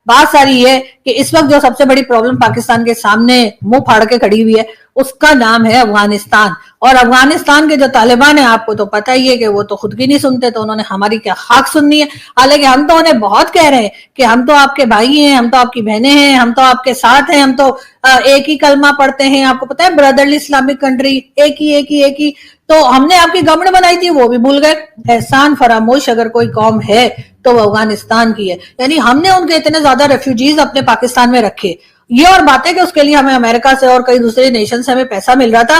بات ساری یہ ہے کہ اس وقت جو سب سے بڑی پرابلم پاکستان کے سامنے منہ پھاڑ کے کھڑی ہوئی ہے اس کا نام ہے افغانستان. اور افغانستان کے جو طالبان ہیں آپ کو تو پتہ ہی ہے کہ وہ تو خود بھی نہیں سنتے, تو انہوں نے ہماری کیا خاک سننی ہے. حالانکہ ہم تو انہیں بہت کہہ رہے ہیں کہ ہم تو آپ کے بھائی ہیں, ہم تو آپ کی بہنیں ہیں, ہم تو آپ کے ساتھ ہیں, ہم تو ایک ہی کلمہ پڑھتے ہیں, آپ کو پتہ ہے برادرلی اسلامک کنٹری, ایک ہی. تو ہم نے آپ کی گورنمنٹ بنائی تھی وہ بھی بھول گئے. احسان فراموش اگر کوئی قوم ہے تو وہ افغانستان کی ہے. یعنی ہم نے ان کے اتنے زیادہ ریفیوجیز اپنے پاکستان میں رکھے. یہ اور بات ہے کہ اس کے لیے ہمیں امریکہ سے اور کئی دوسرے نیشن سے ہمیں پیسہ مل رہا تھا.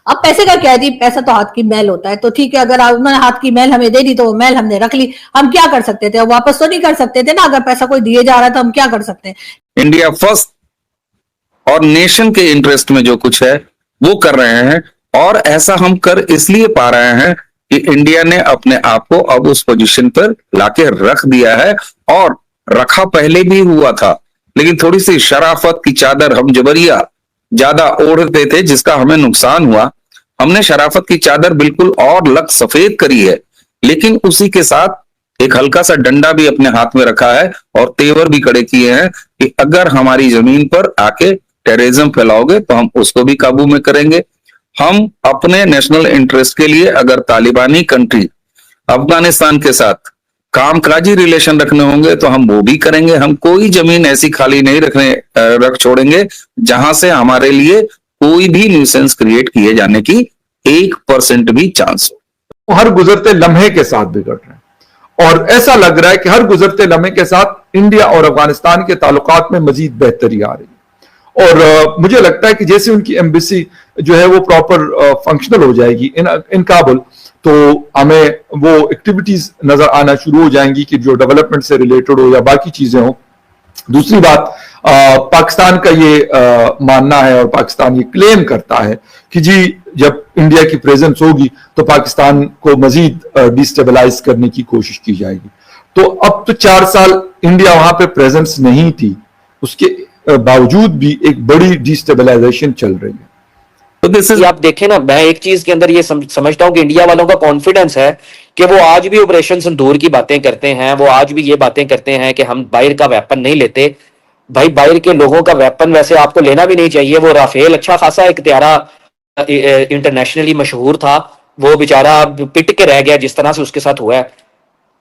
اب پیسے کا کیا ہے, پیسہ تو ہاتھ کی میل ہوتا ہے. تو ٹھیک ہے, اگر انہوں نے ہاتھ کی میل ہمیں دے دی تو وہ میل ہم نے رکھ لی. ہم کیا کر سکتے تھے, واپس تو نہیں کر سکتے تھے نا. اگر پیسہ کوئی دیے جا رہا تھا ہم کیا کر سکتے ہیں. انڈیا فرسٹ اور نیشن کے انٹرسٹ میں جو کچھ ہے وہ کر رہے ہیں, اور ایسا ہم کر اس لیے پا رہے ہیں کہ انڈیا نے اپنے آپ کو اب اس پوزیشن پر لا کے رکھ دیا ہے, اور رکھا پہلے بھی ہوا تھا, لیکن تھوڑی سی شرافت کی چادر ہم جبریا زیادہ اوڑھتے تھے جس کا ہمیں نقصان ہوا. ہم نے شرافت کی چادر بالکل اور لگ سفید کری ہے, لیکن اسی کے ساتھ ایک ہلکا سا ڈنڈا بھی اپنے ہاتھ میں رکھا ہے اور تیور بھی کھڑے کیے ہیں کہ اگر ہماری زمین پر آ کے ٹیررزم پھیلاؤ گے تو ہم اس کو بھی قابو میں کریں گے. ہم اپنے نیشنل انٹرسٹ کے لیے اگر طالبانی کنٹری افغانستان کے ساتھ کام کاجی ریلیشن رکھنے ہوں گے تو ہم وہ بھی کریں گے. ہم کوئی زمین ایسی خالی نہیں رکھ چھوڑیں گے جہاں سے ہمارے لیے کوئی بھی نیوسنس کریٹ کیے جانے کی 1% بھی چانس ہو. ہر گزرتے لمحے کے ساتھ بگڑ رہے ہیں, اور ایسا لگ رہا ہے کہ ہر گزرتے لمحے کے ساتھ انڈیا اور افغانستان کے تعلقات میں مزید بہتری آ رہی ہے. اور مجھے لگتا ہے کہ جیسے ان کی ایمبیسی جو ہے وہ پراپر فنکشنل ہو جائے گی ان کابل, تو ہمیں وہ ایکٹیویٹیز نظر آنا شروع ہو جائیں گی کہ جو ڈیولپمنٹ سے ریلیٹڈ ہو یا باقی چیزیں ہوں. دوسری بات, پاکستان کا یہ ماننا ہے اور پاکستان یہ کلیم کرتا ہے کہ جی جب انڈیا کی پریزنس ہوگی تو پاکستان کو مزید ڈیسٹیبلائز کرنے کی کوشش کی جائے گی. تو اب تو 4 سال انڈیا وہاں پہ پریزنس نہیں تھی, اس کے باوجود بھی ایک بڑی ڈیسٹیبلائزیشن چل رہی ہے. تو آپ دیکھیں نا, میں ایک چیز کے اندر یہ سمجھتا ہوں کہ انڈیا والوں کا کانفیڈنس ہے کہ وہ آج بھی آپریشن سندور کی باتیں کرتے ہیں, وہ آج بھی یہ باتیں کرتے ہیں کہ ہم باہر کا ویپن نہیں لیتے. بھائی باہر کے لوگوں کا ویپن ویسے آپ کو لینا بھی نہیں چاہیے. وہ رافیل اچھا خاصا ایک ہتھیارہ انٹرنیشنلی مشہور تھا, وہ بیچارہ پٹ کے رہ گیا جس طرح سے اس کے ساتھ ہوا ہے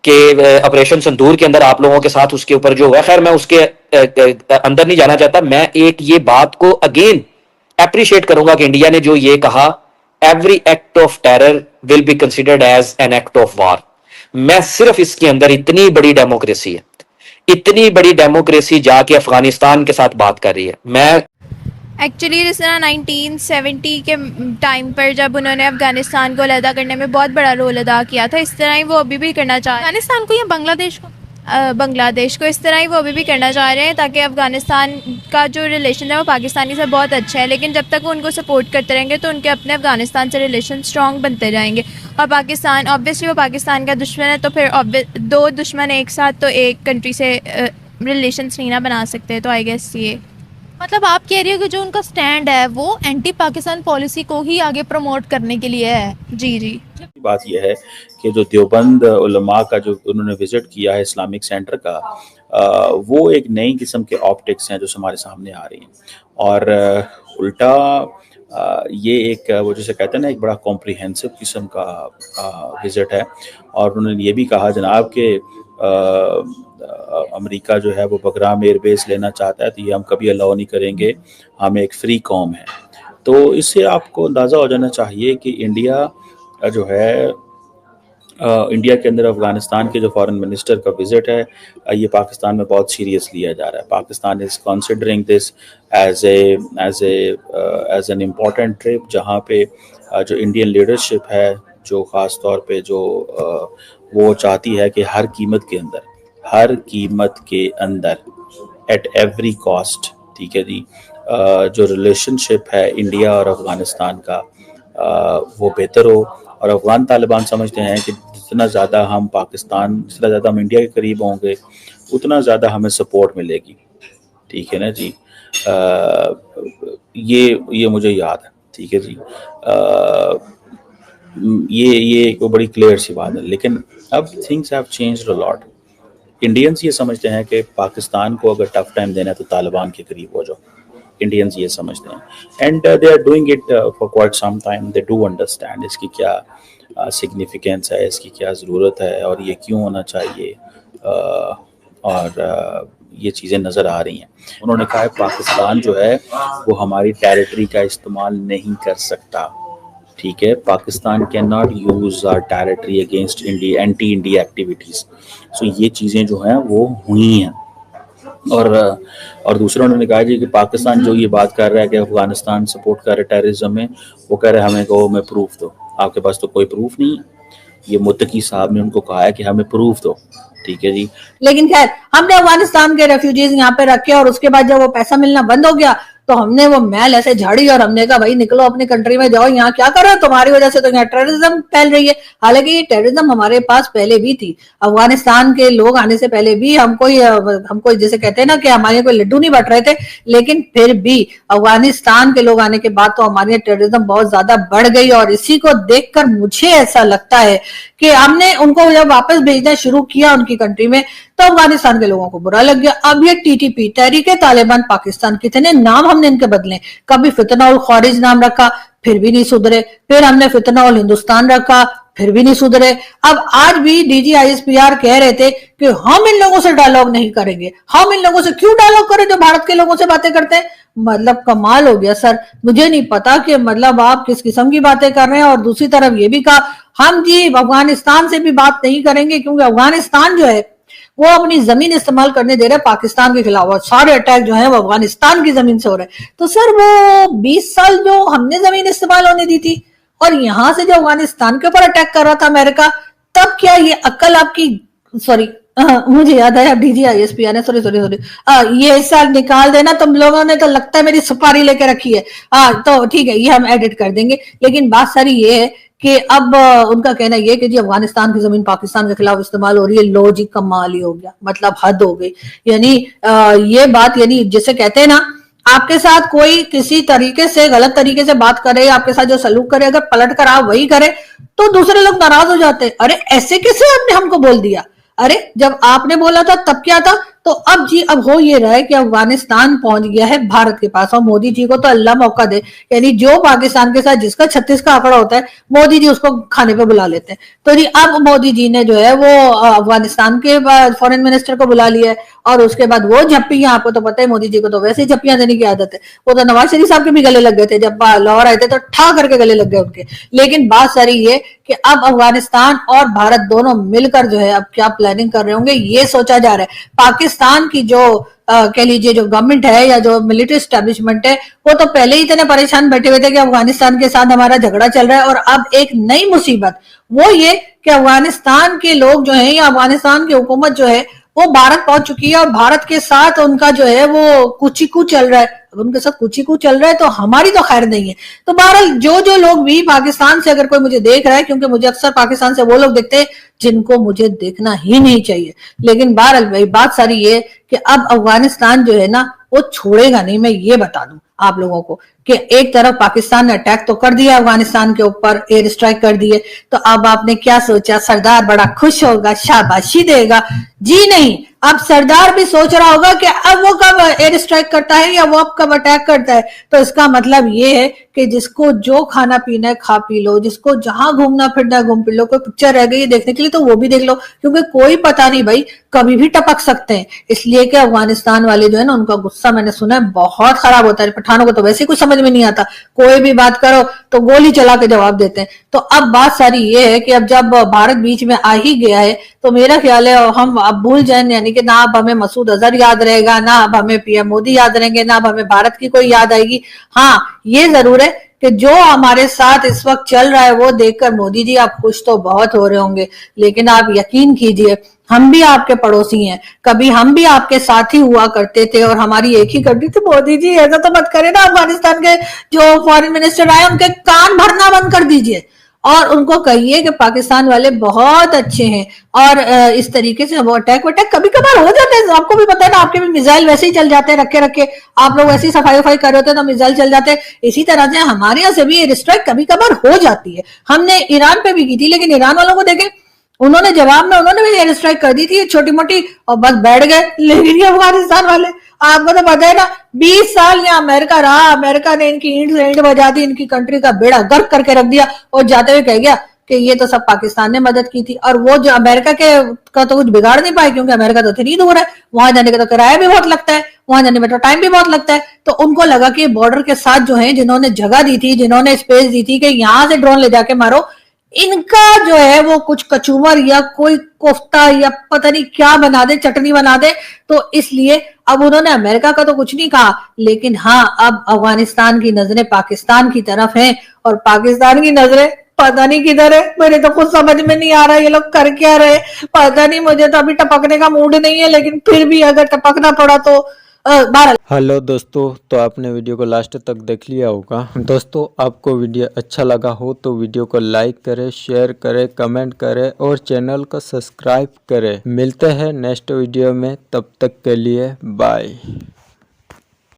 کہ آپریشن سندور کے اندر آپ لوگوں کے ساتھ اس کے اوپر جو ہوا ہے. خیر میں اس کے اندر نہیں جانا چاہتا. میں ایک یہ بات کو اگین اپریشیٹ کروں گا کہ انڈیا نے جو یہ کہا, every act of terror will be considered as an act of war. میں صرف اس کے اندر اتنی بڑی ڈیموکریسی ہے, اتنی بڑی ڈیموکریسی جا کے افغانستان کے ساتھ بات کر رہی ہے. میں ایکچولی جس طرح 1970 کے ٹائم پر جب انہوں نے افغانستان کو علیحدہ کرنے میں بہت بڑا رول ادا کیا تھا, اس طرح ہی وہ ابھی بھی کرنا چاہ رہے ہیں افغانستان کو یا بنگلہ دیش کو. اس طرح ہی وہ ابھی بھی کرنا چاہ رہے ہیں تاکہ افغانستان کا جو ریلیشن ہے وہ پاکستانی سے بہت اچھا ہے. لیکن جب تک وہ ان کو سپورٹ کرتے رہیں گے تو ان کے اپنے افغانستان سے ریلیشن اسٹرانگ بنتے جائیں گے. اور پاکستان آبویسلی وہ پاکستان کا دشمن ہے, تو پھر دو دشمن ایک ساتھ تو ایک کنٹری سے ریلیشنس نہیں نہ بنا سکتے. تو آئی گیس یہ مطلب آپ کہہ رہی ہو کہ جو ان کا سٹینڈ ہے وہ اینٹی پاکستان پالیسی کو ہی آگے پروموٹ کرنے کے لیے ہے. جی بات یہ ہے کہ جو دیوبند علماء کا جو انہوں نے وزٹ کیا ہے اسلامک سینٹر کا, وہ ایک نئی قسم کے آپٹکس ہیں جو ہمارے سامنے آ رہی ہیں. اور الٹا یہ ایک وہ جسے کہتے ہیں نا ایک بڑا کمپریہنسو قسم کا وزٹ ہے. اور انہوں نے یہ بھی کہا جناب کہ امریکہ جو ہے وہ بگرام ایئر بیس لینا چاہتا ہے, تو یہ ہم کبھی الاؤ نہیں کریں گے, ہم ایک فری قوم ہے. تو اس سے آپ کو اندازہ ہو جانا چاہیے کہ انڈیا جو ہے انڈیا کے اندر افغانستان کے جو فارن منسٹر کا وزٹ ہے یہ پاکستان میں بہت سیریس لیا جا رہا ہے. Pakistan is considering this as an important trip, جہاں پہ جو انڈین لیڈرشپ ہے جو خاص طور پہ جو وہ چاہتی ہے کہ ہر قیمت کے اندر ایٹ ایوری کاسٹ, ٹھیک ہے جی, جو ریلیشن شپ ہے انڈیا اور افغانستان کا وہ بہتر ہو. اور افغان طالبان سمجھتے ہیں کہ جتنا زیادہ ہم انڈیا کے قریب ہوں گے اتنا زیادہ ہمیں سپورٹ ملے گی. ٹھیک ہے نا جی, یہ مجھے یاد ہے. ٹھیک ہے جی, یہ ایک بڑی کلیئر سی بات ہے. لیکن اب things have changed a lot. Indians ये समझते हैं कि पाकिस्तान को अगर टफ टाइम देना है तो तालिबान के करीब हो जाओ, इंडियंस ये समझते हैं। And they are doing it for quite some time, they do understand इसकी क्या सिग्निफिकेंस है, इसकी क्या ज़रूरत है और ये क्यों होना चाहिए, और ये चीज़ें नज़र आ रही हैं। उन्होंने कहा है पाकिस्तान जो है वो हमारी टेरिटरी का इस्तेमाल नहीं कर सकता, ठीक है, Pakistan can not use our territory against India, anti India activities. So ये चीज़ें जो हैं वो हुई हैं। और दूसरा उन्होंने कहा जी कि पाकिस्तान जो ये बात कर रहा है कि अफगानिस्तान सपोर्ट कर रहा है टेररिज्म में, वो कह रहे हैं हमें कहो हमें प्रूफ दो। आपके पास तो कोई प्रूफ नहीं है। ये मुत्तकी साहब ने उनको कहा है कि हमें प्रूफ दो, ठीक है जी। लेकिन खैर हमने अफगानिस्तान के रेफ्यूजीज यहाँ पे रखे और उसके बाद जब वो पैसा मिलना बंद हो गया तो हमने वो मैल ऐसे झाड़ी और हमने कहा भाई निकलो अपनी कंट्री में जाओ, यहाँ क्या कर रहे हो, तुम्हारी वजह से तो यहाँ टेररिज्म फैल रही है। हालांकि ये टेररिज्म हमारे पास पहले भी थी, अफगानिस्तान के लोग आने से पहले भी हमको जैसे कहते हैं ना कि हमारे कोई लड्डू नहीं बट रहे थे, लेकिन फिर भी अफगानिस्तान के लोग आने के बाद तो हमारी टेररिज्म बहुत ज्यादा बढ़ गई। और इसी को देखकर मुझे ऐसा लगता है कि हमने उनको जब वापस भेजना शुरू किया उनकी कंट्री में तो अफगानिस्तान के लोगों को बुरा लग गया। अब ये टीटीपी तहरीक तालिबान पाकिस्तान, कितने नाम हमने इनके बदले, कभी फितना उल खारिज नाम रखा फिर भी नहीं सुधरे, फिर हमने फितना उल हिंदुस्तान रखा फिर भी नहीं सुधरे। अब आज भी DGISPR कह रहे थे कि हम इन लोगों से डायलॉग नहीं करेंगे। हम इन लोगों से क्यों डायलॉग करें जो भारत के लोगों से बातें करते हैं? मतलब कमाल हो गया सर, मुझे नहीं पता कि मतलब आप किस किस्म की बातें कर रहे हैं। और दूसरी तरफ ये भी कहा हम जी अफगानिस्तान से भी बात नहीं करेंगे क्योंकि अफगानिस्तान जो है वो अपनी जमीन इस्तेमाल करने दे रहे हैं पाकिस्तान के खिलाफ और सारे अटैक जो है वो अफगानिस्तान की जमीन से हो रहे हैं। तो सर वो 20 साल जो हमने जमीन इस्तेमाल होने दी थी और यहां से जो अफगानिस्तान के ऊपर अटैक कर रहा था अमेरिका, तब क्या ये अक्ल आपकी, सॉरी मुझे याद आया DGISPR ने, सॉरी ये साल निकाल देना, तुम लोगों ने तो लगता है मेरी सुपारी लेके रखी है। तो ठीक है ये हम एडिट कर देंगे। लेकिन बात सारी ये है कि अब उनका कहना ये कि जी अफगानिस्तान की जमीन पाकिस्तान के खिलाफ इस्तेमाल हो रही है। लो जी कमाल ही हो गया, मतलब हद हो गई। यानी ये बात, यानी जिसे कहते हैं ना आपके साथ कोई किसी तरीके से गलत तरीके से बात करे, आपके साथ जो सलूक करे, अगर पलट कर आप वही करे तो दूसरे लोग नाराज हो जाते। अरे ऐसे कैसे आपने हमको बोल दिया, अरे जब आपने बोला था तब क्या था। तो अब जी अब हो ये रहा है कि अफगानिस्तान पहुंच गया है भारत के पास और मोदी जी को तो अल्लाह मौका दे, यानी जो पाकिस्तान के साथ जिसका 36 का आंकड़ा होता है मोदी जी उसको खाने पे बुला लेते हैं। तो जी अब मोदी जी ने जो है वो अफगानिस्तान के फॉरेन मिनिस्टर को बुला लिया है और उसके बाद वो झप्पियां, आपको तो पता है मोदी जी को तो वैसे ही झप्पियां देने की आदत है, वो तो नवाज शरीफ साहब के भी गले लग गए थे, जब लाहौर आए थे तो ठा करके गले लग गए उनके। लेकिन बात सारी ये कि अब अफगानिस्तान और भारत दोनों मिलकर जो है अब क्या प्लानिंग कर रहे होंगे ये सोचा जा रहा है। पाकिस्तान की जो कह लीजिए जो गवर्नमेंट है या जो मिलिट्री स्टैब्लिशमेंट है वो तो पहले ही इतने परेशान बैठे हुए थे कि अफगानिस्तान के साथ हमारा झगड़ा चल रहा है और अब एक नई मुसीबत वो ये कि अफगानिस्तान के लोग जो है या अफगानिस्तान की हुकूमत जो है वो भारत पहुंच चुकी है और भारत के साथ उनका जो है वो कुचीकू चल रहा है। अब उनके साथ कुचीकू चल रहा है तो हमारी तो खैर नहीं है। तो बहरहाल जो लोग भी पाकिस्तान से अगर कोई मुझे देख रहा है, क्योंकि मुझे अक्सर पाकिस्तान से वो लोग देखते हैं जिनको मुझे देखना ही नहीं चाहिए, लेकिन बहरहाल भाई बात सारी ये कि अब अफगानिस्तान जो है ना वो छोड़ेगा नहीं। मैं ये बता दूं आप लोगों को कि एक तरफ पाकिस्तान ने अटैक तो कर दिया अफगानिस्तान के ऊपर, एयर स्ट्राइक कर दिए, तो अब आपने क्या सोचा सरदार बड़ा खुश होगा, शाबाशी देगा? जी नहीं, अब सरदार भी सोच रहा होगा कि अब वो कब एयर स्ट्राइक करता है या वो अब कब अटैक करता है। तो इसका मतलब ये है कि जिसको जो खाना पीना है खा पी लो, जिसको जहां घूमना फिरना है घूम पी लो, कोई पिक्चर रह गई देखने के लिए तो वो भी देख लो, क्योंकि कोई पता नहीं भाई कभी भी टपक सकते हैं। इसलिए कि अफगानिस्तान वाले जो है ना उनका गुस्सा मैंने सुना है बहुत खराब होता है। पठानों को तो वैसे ही कुछ समझ में नहीं आता, कोई भी बात करो तो गोली चला के जवाब देते हैं। तो अब बात सारी ये है कि अब जब भारत बीच में आ ही गया है तो मेरा ख्याल है हम अब भूल जाए, यानी कि ना अब हमें मसूद अजहर याद रहेगा, ना अब हमें PM मोदी याद रहेंगे, ना अब हमें भारत की कोई याद आएगी। हाँ ये जरूर है कि जो हमारे साथ इस वक्त चल रहा है वो देखकर मोदी जी आप खुश तो बहुत हो रहे होंगे, लेकिन आप यकीन कीजिए हम भी आपके पड़ोसी हैं, कभी हम भी आपके साथ ही हुआ करते थे और हमारी एक ही करती थी। मोदी जी ऐसा तो मत करें ना, अफगानिस्तान के जो फॉरेन मिनिस्टर आए उनके कान भरना बंद कर दीजिए और उनको कहिए कि पाकिस्तान वाले बहुत अच्छे हैं और इस तरीके से वो अटैक कभी कभार हो जाते हैं। आपको भी पता है ना, आपके भी मिसाइल वैसे ही चल जाते हैं, रखे आप लोग ऐसी सफाई वफाई कर रहे होते हैं तो मिसाइल चल जाते हैं। इसी तरह से हमारे यहाँ से भी एयर स्ट्राइक कभी कभार हो जाती है। हमने ईरान पे भी की थी, लेकिन ईरान वालों को देखें उन्होंने जवाब में उन्होंने भी एयर स्ट्राइक कर दी थी छोटी मोटी और बस बैठ गए। लेकिन ये अफगानिस्तान वाले, आपको तो पता है ना, 20 साल यहाँ अमेरिका रहा, अमेरिका ने इनकी ईंट से ईंट बजा दी, इनकी कंट्री का बेड़ा गर्क करके रख दिया और जाते हुए कह गया कि ये तो सब पाकिस्तान ने मदद की थी। और वो जो अमेरिका के का तो कुछ बिगाड़ नहीं पाए, क्योंकि अमेरिका तो इतनी दूर है, वहां जाने का तो किराया भी बहुत लगता है, वहां जाने में तो टाइम भी बहुत लगता है। तो उनको लगा कि बॉर्डर के साथ जो है, जिन्होंने जगह दी थी, जिन्होंने स्पेस दी थी कि यहां से ड्रोन ले जाके मारो, इनका जो है वो कुछ कचूमर या कोई कोफ्ता या पता नहीं क्या बना दे, चटनी बना दे। तो इसलिए अब उन्होंने अमेरिका का तो कुछ नहीं कहा, लेकिन हाँ, अब अफगानिस्तान की नजरें पाकिस्तान की तरफ हैं और पाकिस्तान की नजरें पता नहीं किधर है। मेरे तो कुछ समझ में नहीं आ रहा ये लोग कर क्या रहे, पता नहीं। मुझे तो अभी टपकने का मूड नहीं है, लेकिन फिर भी अगर टपकना पड़ा तो बाहर। हेलो दोस्तों, तो आपने वीडियो को लास्ट तक देख लिया होगा। दोस्तों, आपको वीडियो अच्छा लगा हो तो वीडियो को लाइक करें, शेयर करें, कमेंट करें और चैनल को सब्सक्राइब करें। मिलते हैं नेक्स्ट वीडियो में, तब तक के लिए बाय।